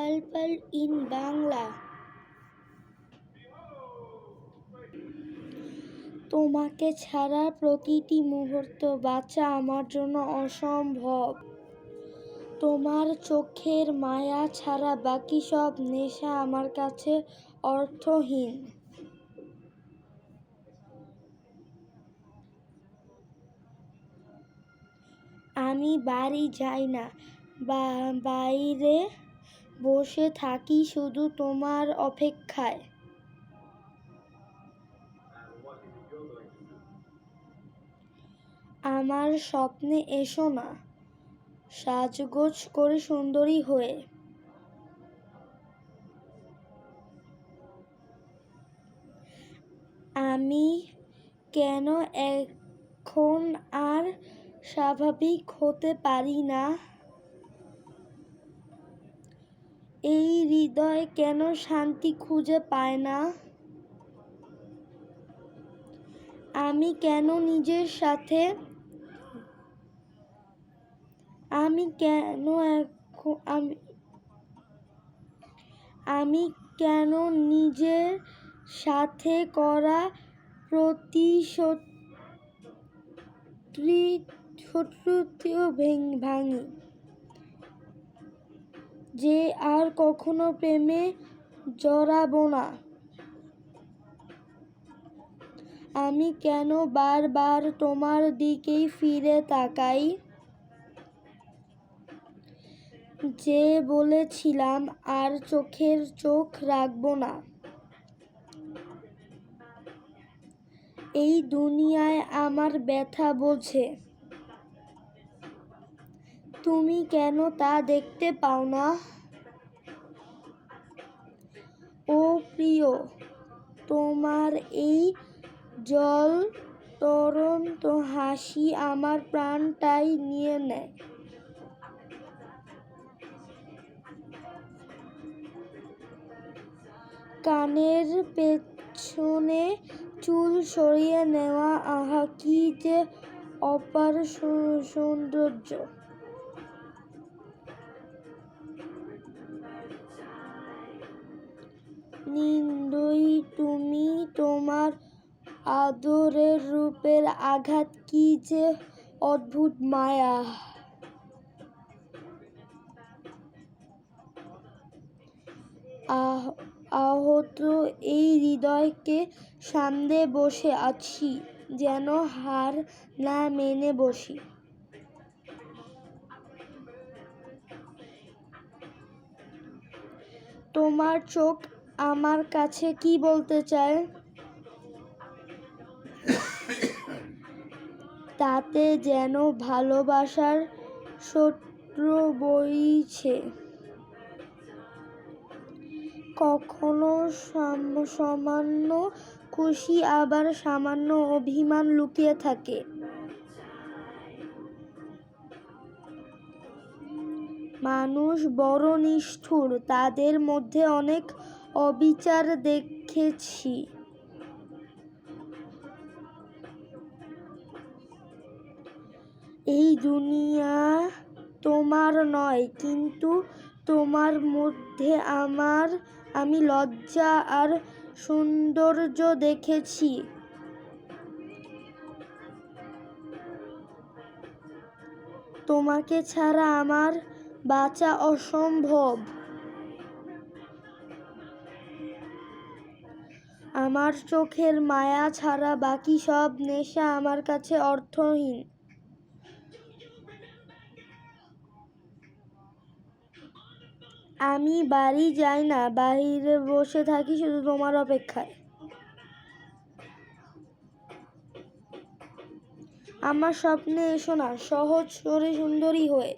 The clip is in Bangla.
Purple in Bangla. তোমাকে ছাড়া প্রতিটি মুহূর্ত বাঁচা আমার জন্য অসম্ভব। তোমার চোখের মায়া ছাড়া বাকি সব নেশা আমার কাছে অর্থহীন। আমি বাড়ি যাই না, বাইরে বসে থাকি শুধু তোমার অপেক্ষায়। আমার স্বপ্নে এসো না, সাজগোজ করে সুন্দরী হয়ে। আমি কেন এখন আর স্বাভাবিক হতে পারি না? এই হৃদয় কেন শান্তি খুঁজে পায় না? আমি কেন নিজের সাথে নিজের সাথে করা প্রতিশ্রুতিও ভাঙি যে আর কখনো প্রেমে জড়াবো না? আমি কেন বারবার তোমার দিকেই ফিরে তাকাই? যে বলেছিলাম আর চোখের চোখ রাখবো না। এই দুনিয়ায় আমার ব্যথা বোঝে, তুমি কেন তা দেখতে পাও না? ও প্রিয়, তোমার এই জ্বলন্ত হাসি আমার প্রাণটাই নিয়ে নেয়। কানের পেছনে চুল সরিয়ে নেওয়া, আহা কি যে অপার সৌন্দর্য! নির্দয়ী তুমি, তোমার আদরের রূপের আঘাত কি যে অদ্ভুত মায়া! আহত এই হৃদয়কে সামনে বসে আছি, যেন হার না মেনে বসি। তোমার চোখ আমার কাছে কি বলতে চায়? তাতে যেন ভালোবাসার স্রোত বইছে। কখনো সামান্য খুশি, আবার সামান্য অভিমান লুকিয়ে থাকে। মানুষ বড় নিষ্ঠুর, তাদের মধ্যে অনেক অবিচার দেখেছি। এই দুনিয়া তোমার নয়, কিন্তু তোমার মধ্যে আমি লজ্জা আর সৌন্দর্য দেখেছি। তোমাকে ছাড়া আমার বাঁচা অসম্ভব। আমার চোখের মায়া ছাড়া বাকি সব নেশা আমার কাছে অর্থহীন। আমি বাড়ি যাই না, বাইরে বসে থাকি শুধু তোমার অপেক্ষায়। আমার স্বপ্নে এসো না, সহজ করে সুন্দরী হয়ে।